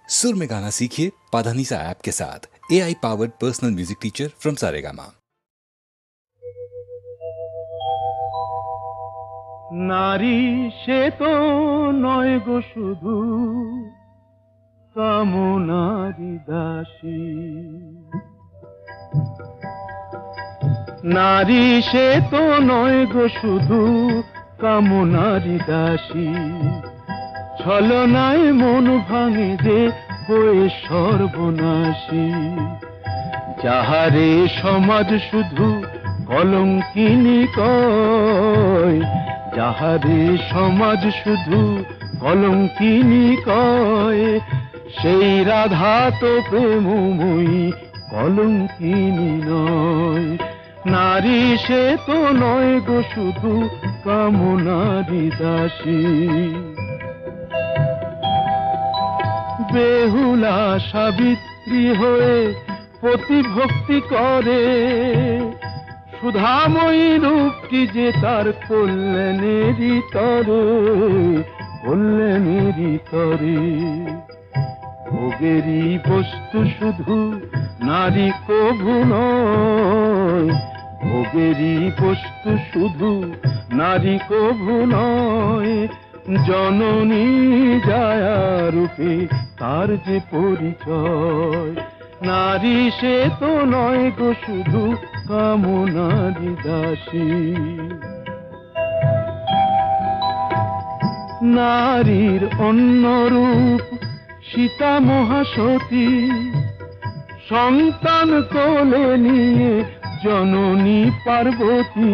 सुर में गाना सीखिए पाधानीसा ऐप के साथ। AI powered personal music teacher from Saregama. নারী সে তো নয় গো শুধু কামনারি দাসী, নারী সে তো নয় গো শুধু কামনারি দাসী। ছলনায় মন ভাঙে যে হয়ে সর্বনাশী, যাহারে সমাজ শুধু কলঙ্কিনী কয়, যাহারে সমাজ শুধু কলঙ্কিনী কয়, সেই রাধা তো প্রেমময়ী কলঙ্কিনী নয়। নারী সে তো নয় গো শুধু কামনারি দাসী। বেহুলা সাবিত্রী হয়ে প্রতিভক্তি করে, সুধাময়ী রূপটি যে তার কল্যাণেরই তরে, কল্যাণেরই তরে। ভোগেরই বস্তু শুধু নারী কভু নয়, ভোগেরই বস্তু শুধু নারী কভু নয়। জননী জায়া রূপে তার যে পরিচয়, নারী সে তো নয় গো শুধু কামনারি দাসী। নারীর অন্য রূপ সীতা মহাসতী, সন্তান কোলে নিয়ে জননী পার্বতী,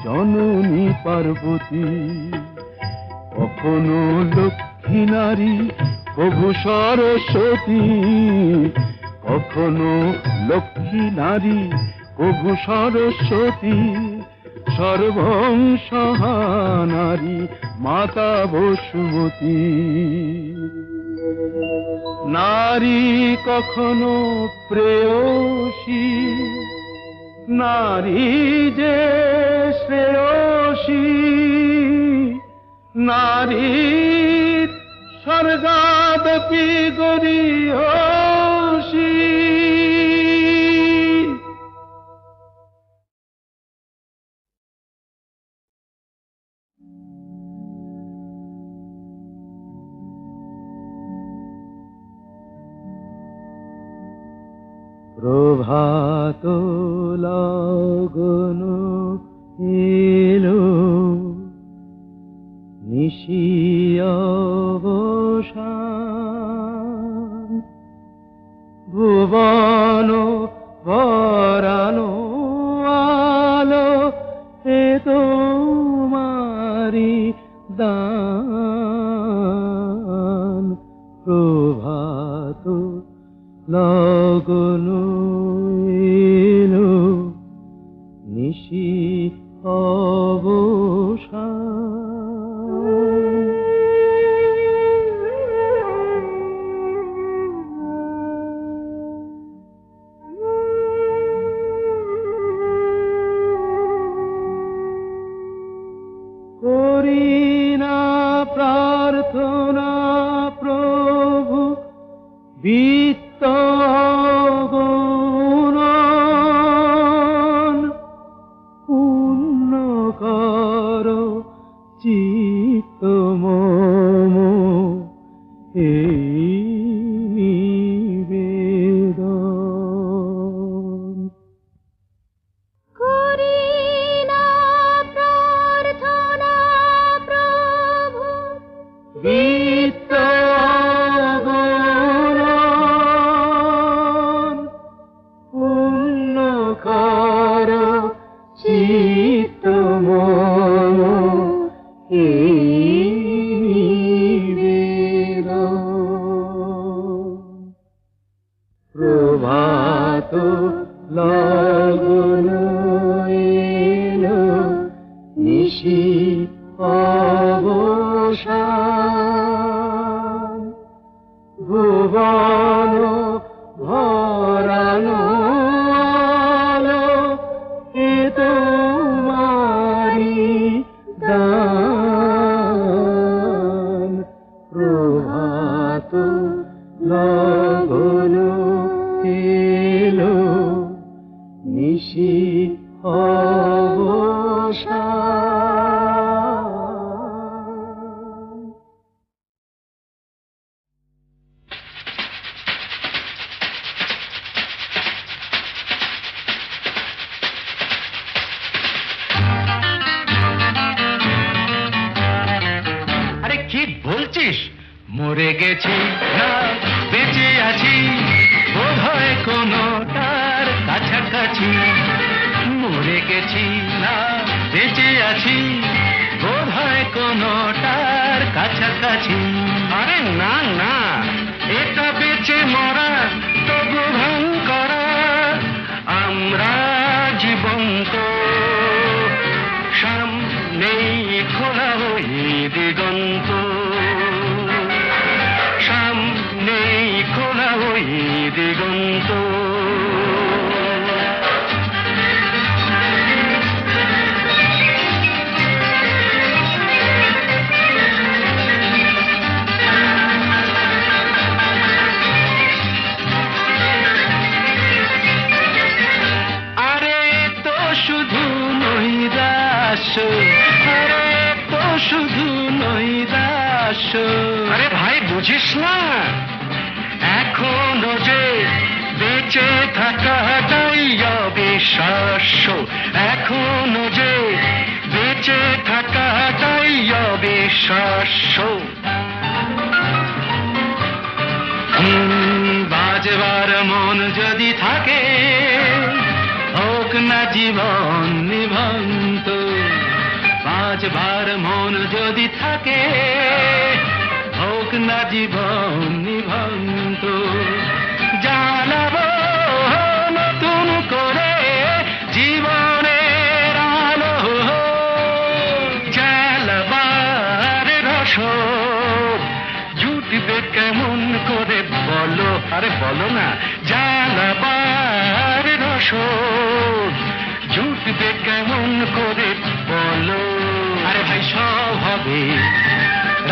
জননী পার্বতী। কখনো লক্ষ্মী নারী প্রভু সরস্বতী, কখনো লক্ষ্মী নারী প্রভু সরস্বতী। সর্বংসহা নারী মাতা বসুমতী। নারী কখনো প্রেয়সী, নারী যে শ্রেয়সী। নারীর স্বর্গাদপি গরীয়সী। প্রভাত লগন এলো, নিশি অবসান। ভুবন ভরানো আলো এ তোমারি দান। প্রভাত লগন এলো, নিশি অবসান। করি না প্রার্থনা প্রভু বিত্ত গুণন, পূর্ণ কর চিত্ত মম এই নিবেদন। করি না প্রার্থনা প্রভু বিত্ত গুণন, পূর্ণ কর চিত্ত মম এই নিবেদন। প্রভাত লগন এলো, নিশি অবসান। ভুবন ভরানো আলো এ তোমারি দান। প্রভাত লগন এলো নিশি অবসান। আরে কি বলছিস? মরে গেছি না বেঁচে আছি, বোধ হয় কোনোটার কাছাকাছি। মরে গেছি না বেঁচে আছি, বোধ হয় কোনোটার কাছাকাছি। আরে না না, এটা বেঁচে মরা তবু ভান করা, আমরা জীবন্ত। সামনেই খোলা ওই দিগন্ত, সামনেই খোলা ওই দিগন্ত। আরে তো শুধু নৈরাশ, আরে তো শুধু নৈরাশ। আরে ভাই বুঝিস না, এখনো যে বেঁচে থাকাটাই অবিশ্বাস্য, এখনো যে বেঁচে থাকাটাই অবিশ্বাস্য। বাজবার মন যদি থাকে, হোক না জীবন নিভন্ত। বাজবার মন যদি থাকে, হোক না জীবন নিভন্ত। জানাবো নতুন করে জীবনের আলো, জ্বালাবার রসদ জুটবে কেমন করে বলো? আরে বলো না, জ্বালাবার রসদ জুটবে কেমন করে বলো? আরে ভাই সব হবে,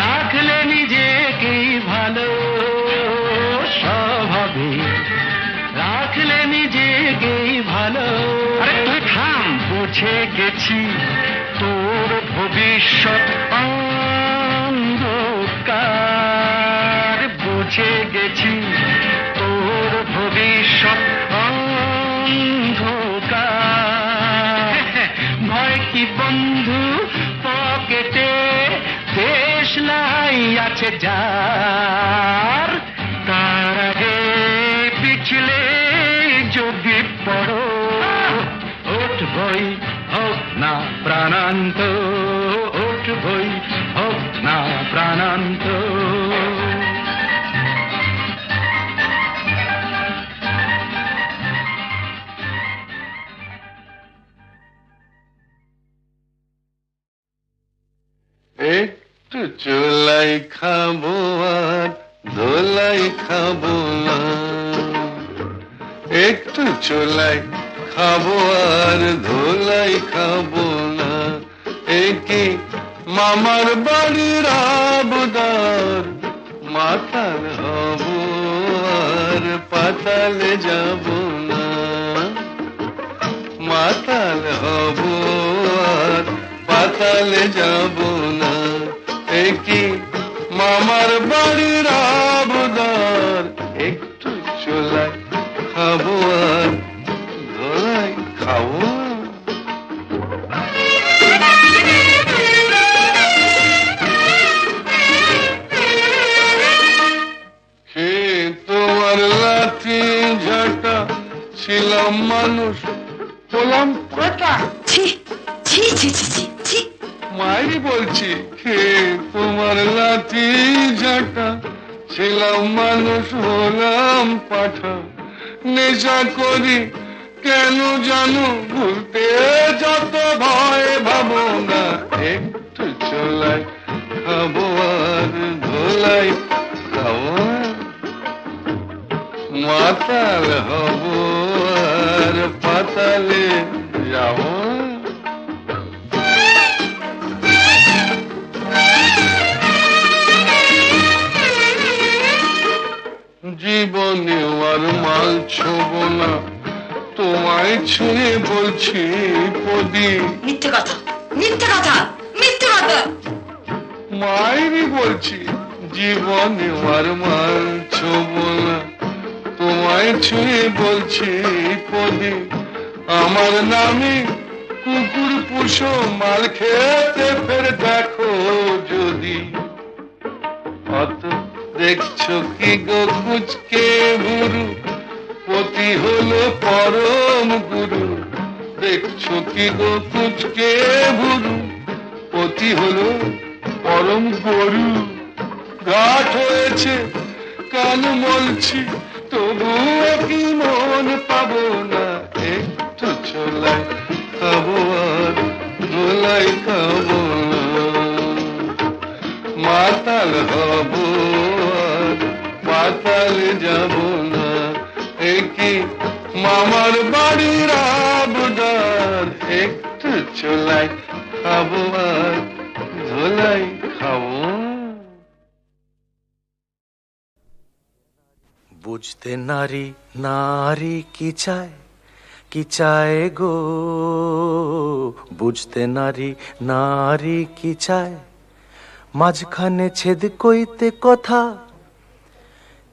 রাখলে নিজেকেই ভালো, সব হবে, রাখলে নিজেকেই ভালো। আরে তুই থাম, বুঝে গেছি তোর ভবিষ্যৎ অন্ধকার, বুঝে গেছি তোর ভবিষ্যৎ অন্ধকার। ভয় কি বন্ধু পকেটে, দেশলাই আছে যার, তার আগে পিছলে যদি পড়ো, উঠবই হোক না প্রাণান্ত, উঠবই হোক না প্রাণান্ত। একটু চোলাই খাবো আর ধোলাই খাবো না, একটু চোলাই খাবো আর ধোলাই খাবো না। একে মামার বাড়ির আবদার, মাতাল হব আর পাতালে যাব না, মাতাল হব আর পাতালে যাব না। একি মামার বাড়ির আবদার, একটু চোলাই খাবো আর ধোলাই খাবো। তোমার লাঠি ঝাঁটা ছিলাম মানুষ, বললাম কটা। ছি ছি ছি ছি ছি ছি। মাই বলছি, হে তোমার লাঠি ঝাঁটা ছিলাম মানুষ, হলাম পাঠা। নেশা করি কেন জানো, ভুলতে যত ভয় ভাবো না। একটু চোলাই খাবো আর ধোলাই খাবো, মাতাল হব আর পাতালে যাব। জীবনে আর মাল ছোব না, তোমায় ছুঁয়ে বলছি পদি। মিথ্যে কথা, মিথ্যে কথা, মিথ্যে কথা। মায়েরই বলছি, জীবনে আর মাল ছোব না, তোমায় ছুঁয়ে বলছি পদি। আমার নামে কুকুর পুষো, মাল খেতে ফের দেখো যদি। অত দেখছো কি গো কুচকে বুড়ু, পতি হলো পরম গুরু। দেখছো কি গো কুচকে বুড়ু, পতি হলো পরম গরু। ঘাট হয়েছে কান মলছি, তবুও কি মন পাবো না। একটু ছোলাই খাবো আর গোলাই খাবো না। মাতাল হব আর পাতাল যাব না। একই মামার বাড়ির আবদার, একটু ছোলাই খাবো আর গোলাই খাবো। বুঝতে নারী নারী কি চায় গো, বুঝতে নারী নারী কি চায়। মাঝখানে ছেদ কইতে কথা,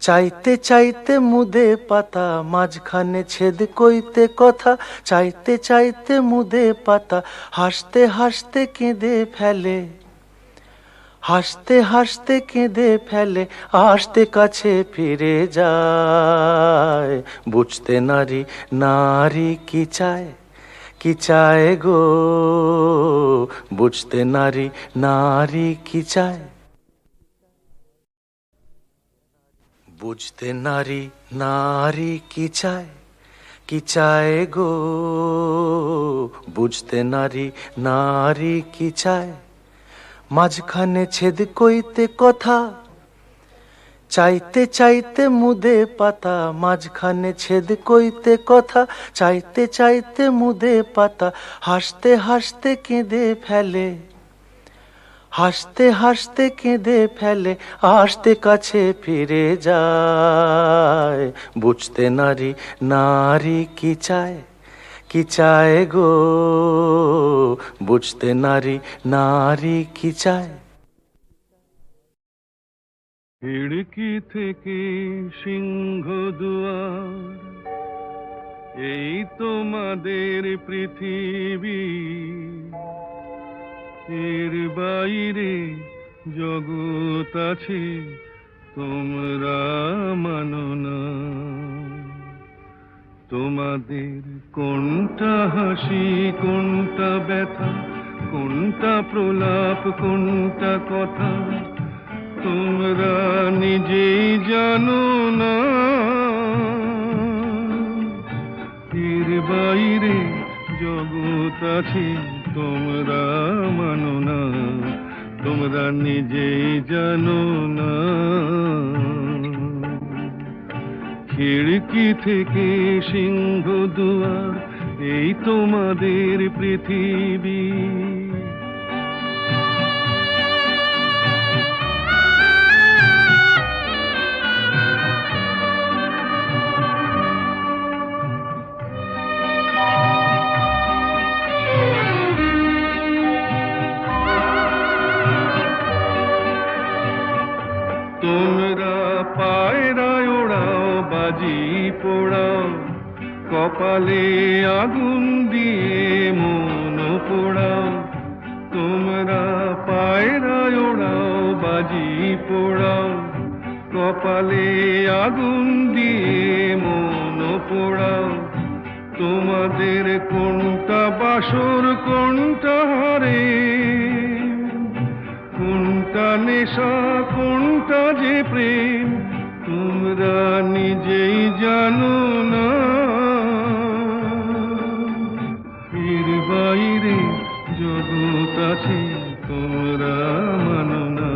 চাইতে চাইতে মুদে পাতা। মাঝখানে ছেদ কইতে কথা, চাইতে চাইতে মুদে পাতা। হাসতে হাসতে কেঁদে ফেলে, হাসতে হাসতে কেঁদে ফেলে। আসতে কাছে ফিরে যায়। বুঝতে নারী নারী কি চায় গো, বুঝতে নারী নারী কি চায়। বুঝতে নারী নারী কি চায় গো, বুঝতে নারী নারী কি চায়। মাঝখানে ছেদ কইতে কথা, চাইতে চাইতে মুদে পাতা। মাঝখানে ছেদ কইতে কথা, চাইতে চাইতে মুদে পাতা। হাসতে হাসতে কেঁদে ফেলে, হাসতে হাসতে কেঁদে ফেলে। আসতে কাছে ফিরে যায়। বুঝতে নারী নারী কি চায় গো, বুঝতে নারী নারী কি চায়। খিড়কি থেকে সিংহ দুয়ার, এই তোমাদের পৃথিবী। এর বাইরে জগৎ আছে, তোমরা মানো না। তোমাদের কোনটা হাসি, কোনটা ব্যথা, কোনটা প্রলাপ, কোনটা কথা, তোমরা নিজেই জানো না। এর বাইরে জগৎ আছে, তোমরা মানো না। তোমরা নিজেই জানো না। খিড়কি থেকে সিংহ দুয়ার, এই তোমাদের পৃথিবী। তোমরা পায়রায় ওড়াও, বাজি পোড়াও, কপালে আগুন দিয়ে মন পোড়াও। তোমরা পায়রায় ওড়াও, বাজি পোড়াও, কপালে আগুন দিয়ে মন পোড়াও। তোমাদের কোনটা বাসর, কোনটা হারে, কোনটা নেশা, কোনটা যে প্রেম, তোমরা নিজেই জানো না। এর বাইরে জগৎ আছে, তোমরা মানো না।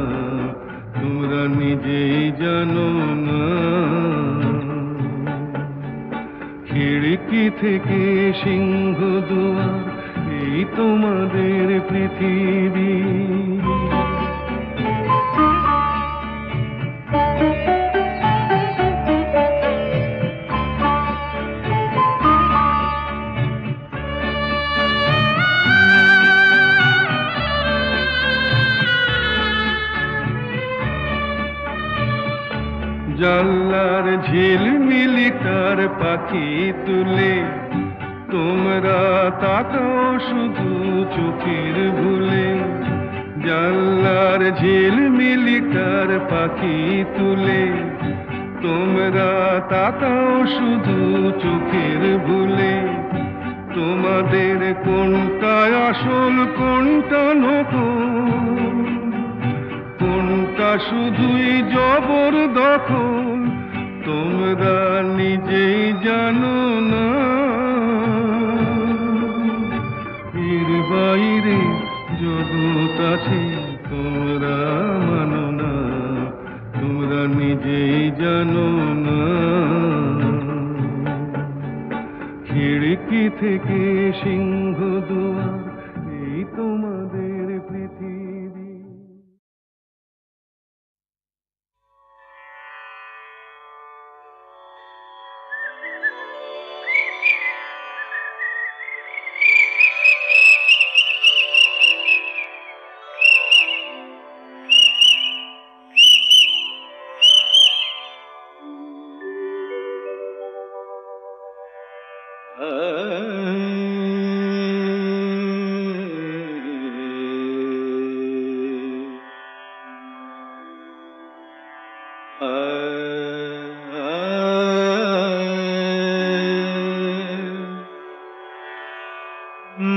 তোমরা নিজেই জানো না। খিড়কি থেকে সিংহ দুয়ার, এই তোমাদের পৃথিবী। জানলার ঝিলমিলি তার পাখি তুলে তোমরা তাকাও শুধু চোখের ভুলে জানলার ঝিলমিলি তার পাখি তুলে তোমরা তাকাও শুধু চোখের ভুলে তোমাদের কোনটা আসল কোনটা নকল কোনটা শুধুই জবর দখল তোমরা নিজেই জানো না এর বাইরে জগৎ আছে তোমরা মানো না তোমরা নিজেই জানো না খিড়কি থেকে সিংহ দুয়ার এই তোমাদের পৃথিবী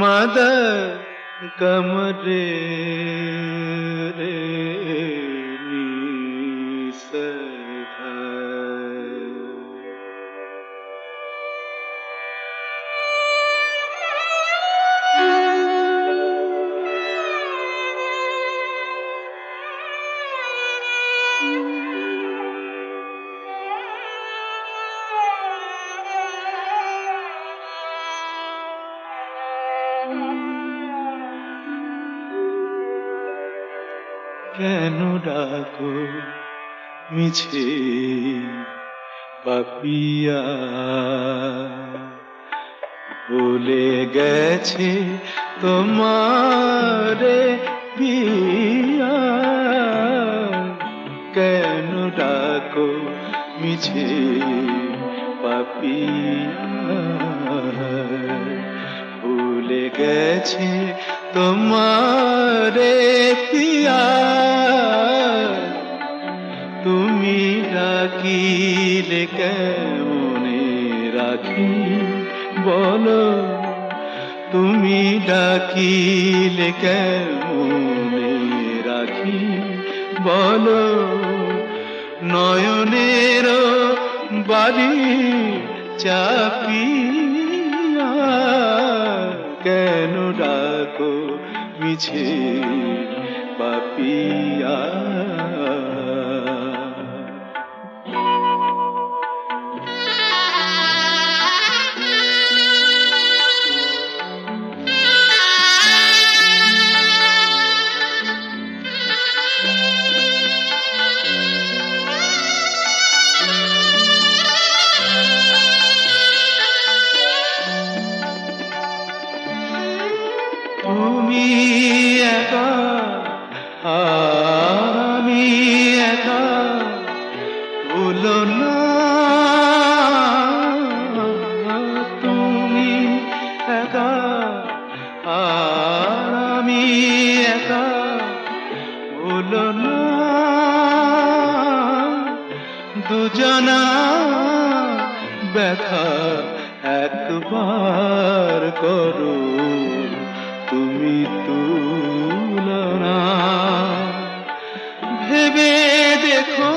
मदर कमरे रे কেন ডাকো মিছে পাপিয়া ভুলে গেছে তোমারে পিয়া কেন ডাকো মিছে পাপিয়া ভুলে গেছে তোমারে পিয়া তুমি ডাকিলে কেমনে রাখি বলো তুমি ডাকিলে কেমনে রাখি বলো নয়নের বাড়ি চাপিয়া কেন ডাকো মিছে পাপিয়া তুমি একা আমি একা ভুলো না তুমি একা আমি একা ভুলো না দুজনা ব্যথা একবার করো তুমি তুলনা ভেবে দেখো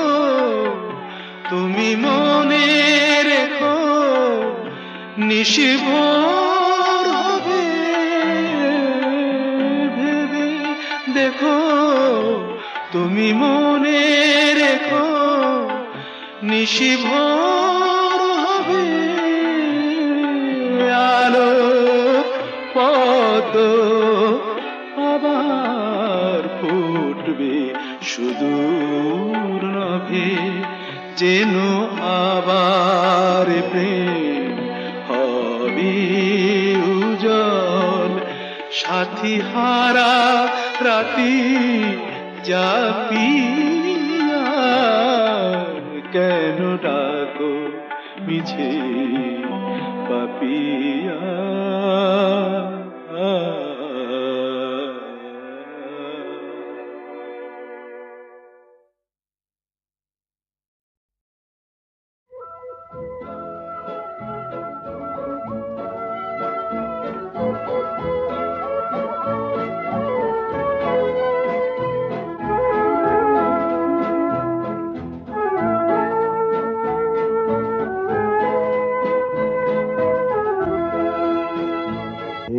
তুমি মনে রেখো নিশিভোর হবে ভেবে দেখো তুমি মনে রেখো নিশিভোর হবে আলো পদ আবার ফুটবে সুদূর নভে যেন আবার প্রেম হবে উজ্জ্বল সাথী হারা রাতি যাপিয়া কেন ডাকো মিছে পাপিয়া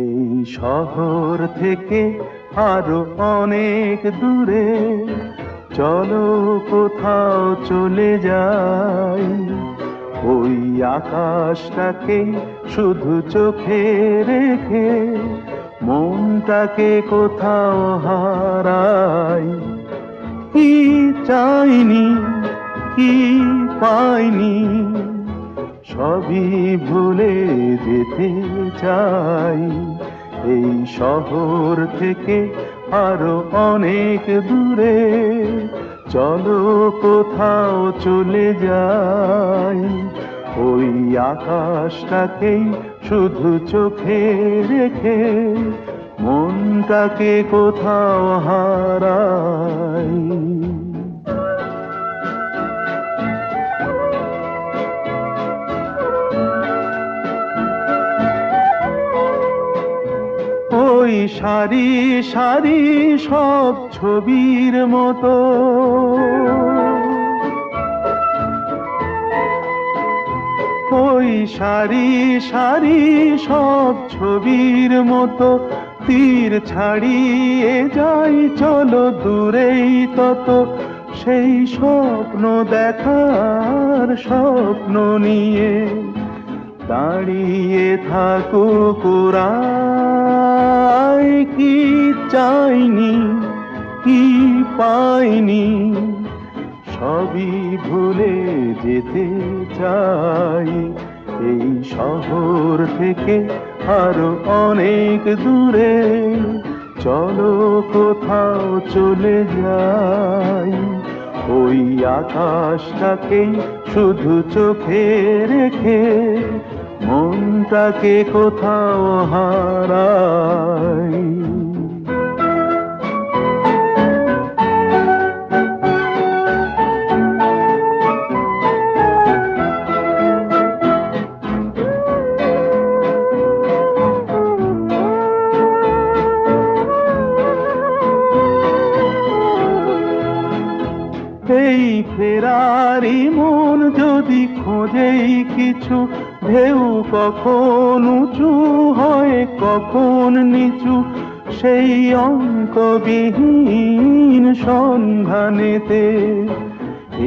এই শহর থেকে আরো অনেক দূরে চলো কোথাও চলে যাই ওই আকাশটাকে শুধু চোখে রেখে মনটাকে কোথাও হারাই কি চাইনি কি পাইনি সবই ভুলে যেতে চাই এই শহর থেকে আরো অনেক দূরে চলো কোথাও চলে যাই ওই আকাশটাকেই শুধু চোখে রেখে মনটাকে কোথাও হারাই ওই সারি সারি সব ছবির মতো ওই সারি সারি সব ছবির মতো তীর ছাড়িয়ে যাই চলো দূরেই তত সেই স্বপ্ন দেখার স্বপ্ন নিয়ে দাঁড়িয়ে থাকুক ওরাই কি চাইনি কি পাইনি সবই ভুলে যেতে চাই এই শহর থেকে আরো অনেক দূরে চলো কোথাও চলে যাই ওই আকাশটাকেই শুধু চোখে রেখে মনটাকে কোথাও হারাই এই ফেরারি মন যদি খোঁজেই কিছু ঢেউ কখন উঁচু হয় কখন নিচু সেই অঙ্কবিহীন সন্ধানেতে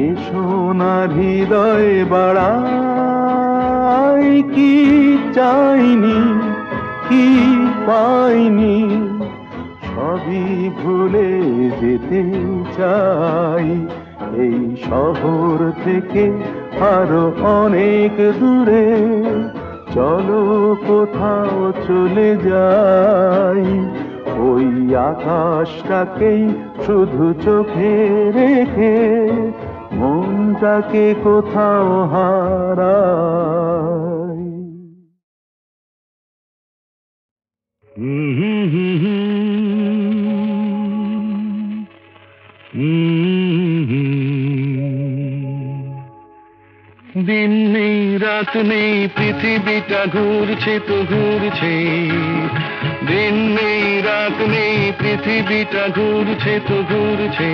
এসো না হৃদয় বাড়াই কি চাইনি কি পাইনি সবই ভুলে যেতে চাই এই শহর থেকে আরো অনেক দূরে চলো কোথাও চলে যাই ওই আকাশটাকেই শুধু চোখে রেখে মনটাকে কোথাও হারাই দিন নেই রাত নেই পৃথিবীটা ঘুরছে তো ঘুরছে দিন নেই রাত নেই পৃথিবীটা ঘুরছে তো ঘুরছে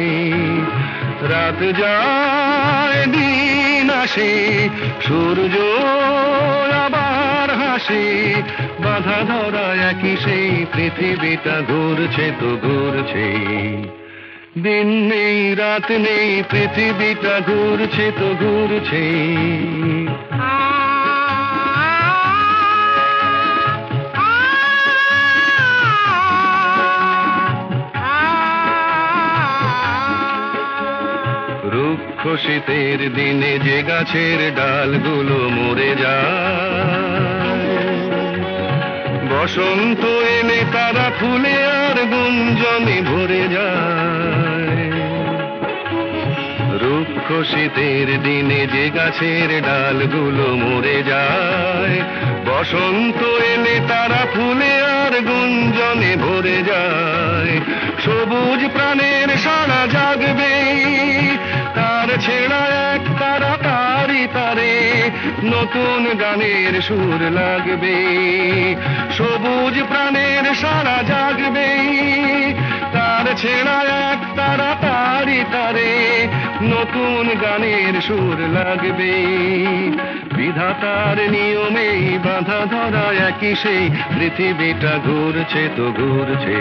রাত যায় দিন আসে সূর্য আবার হাসে বাধা ধরা একই সেই পৃথিবীটা ঘুরছে তো ঘুরছে দিন নেই রাত নেই পৃথিবীটা ঘুরছে তো ঘুরছে রুক্ষ শীতের দিনে যে গাছের ডালগুলো মরে যায় বসন্ত এলে তারা ফুলে আর গুঞ্জনে ভরে যায় রুক্ষ শীতের দিনে যে গাছের ডালগুলো মরে যায়, বসন্ত এলে তারা ফুলে আর গুঞ্জনে ভরে যায়। সবুজ প্রাণের সারা জাগবে, তার ছেঁড়া এক তারা তারি তারে নতুন গানের সুর লাগবে। সবুজ প্রাণের সারা জাগবে, তার ছেঁড়া এক তারা তারি তারে নতুন গানের সুর লাগবে। বিধাতার নিয়মে বাঁধা ধরা একই সেই পৃথিবীটা ঘুরছে তো ঘুরছে।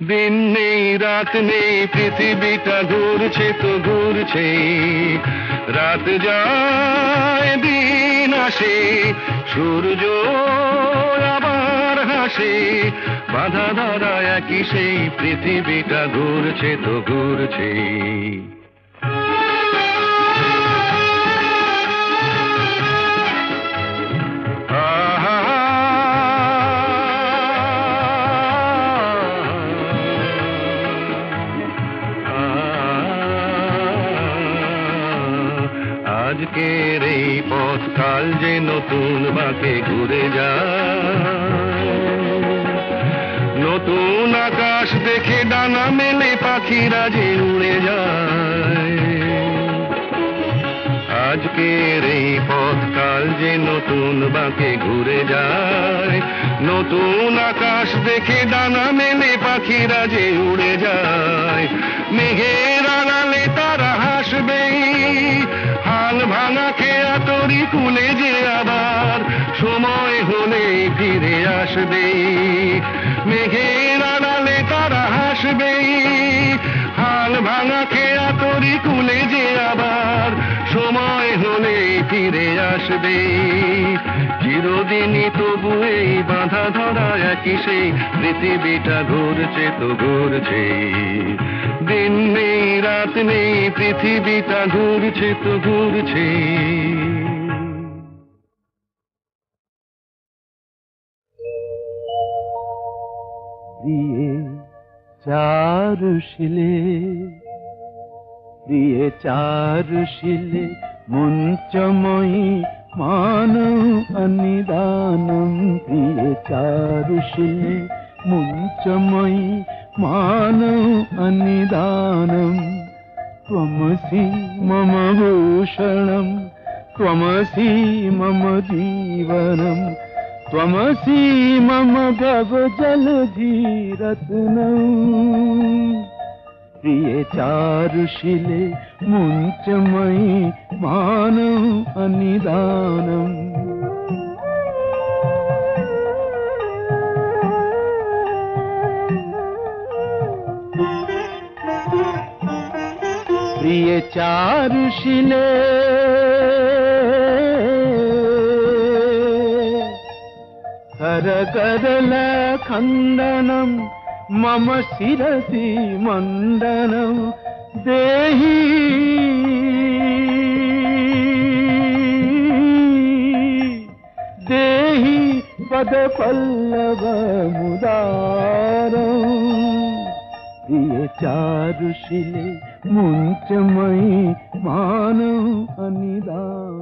দিন নেই রাত নেই পৃথিবীটা ঘুরছে তো ঘুরছে। রাত যায় দিন আসে, সূর্য আবার হাসে। বাঁধা ধরা একই সেই পৃথিবীটা ঘুরছে তো ঘুরছে। আজকের এই পথ কাল যে নতুন বাঁকে ঘুরে যায়। নতুন আকাশ দেখে ডানা মেলে পাখিরা যে উড়ে যায়। আজকের এই পথ কাল যে নতুন বাঁকে ঘুরে যায়। নতুন আকাশ দেখে ডানা মেলে পাখিরা যে উড়ে যায়। মেঘের আড়ালে তারা হাসবে, হাল ভাঙা খেয়া তরি কুলে যে আবার সময় হলে ফিরে আসবে। মেঘের আড়ালে তারা হাসবে, হাল ভাঙা খেয়া তরি কুলে যে আবার সময় হলে ফিরে আসবে। চিরদিনই তবু এই বাঁধা ধরা একই সেই পৃথিবীটা ঘুরছে তো ঘুরছে। দিন নেই রাত নেই পৃথিবীটা ঘুরছে তো ঘুরছে। প্রিয়ে চারুশিলে, প্রিয়ে চারুশিলে মুঞ্চময়ী মানৌ অনিদানম। প্রিয়ে চারুশিলে মুঞ্চময়ী মানৌ অনিদানম। ত্বমসি মম ভূষণম, ত্বমসি মম জীবনম, ত্বমসি মম ভবজলধিরত্নম। প্রিয়ে চারুশিলে মুঞ্চময়ী মানৌ অনিদানম। প্রিয়ে চারুশিলে করকরল খণ্ডনম মম শিরসি মণ্ডনম দেহি। দেহি পদ পল্লব মুদারম। প্রিয়ে চারুশিলে মুঞ্চময়ী মানৌ অনিদানম।